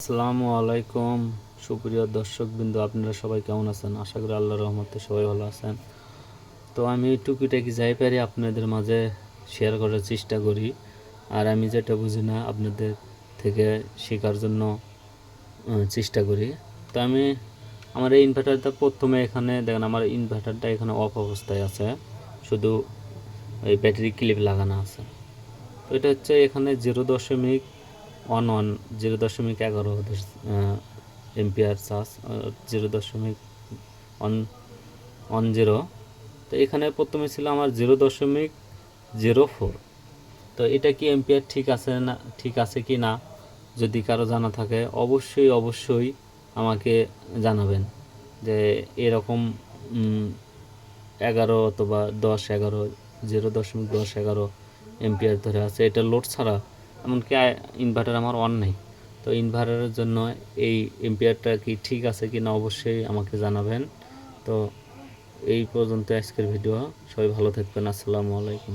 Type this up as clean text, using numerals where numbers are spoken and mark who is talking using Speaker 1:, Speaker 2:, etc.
Speaker 1: আসসালামু আলাইকুম সুপ্রিয় দর্শকবৃন্দ, আপনারা সবাই কেমন আছেন? আশা করি আল্লাহর রহমতে সবাই ভালো আছেন। তো আমি টুকিটাকি যাই পারি আপনাদের মাঝে শেয়ার করার চেষ্টা করি, আর আমি যেটা বুঝি না আপনাদের থেকে শেখার জন্য চেষ্টা করি। তো আমার এই ইনভার্টারটা প্রথমে এখানে দেখেন, আমার ইনভার্টারটা এখানে অফ অবস্থায় আছে, শুধু এই ব্যাটারি ক্লিপ লাগানো আছে। তো এটা হচ্ছে এখানে 0.11 0.11 এম্পিয়ার চার্জ, 0.10। তো এখানে প্রথমে ছিল আমার 0.04। তো এটা কি এম্পিয়ার ঠিক আছে কি না, যদি কারো জানা থাকে অবশ্যই অবশ্যই আমাকে জানাবেন যে এরকম 11 অথবা 10-11, 0.10-11 এম্পিয়ার ধরে আছে, এটা লোড ছাড়া। এমনকি ইনভার্টার আমার অন নেই। তো ইনভার্টারের জন্য এই এম্পিয়ারটা কি ঠিক আছে কি না অবশ্যই আমাকে জানাবেন। তো এই পর্যন্ত আজকের ভিডিও। সবাই ভালো থাকবেন। আসসালামু আলাইকুম।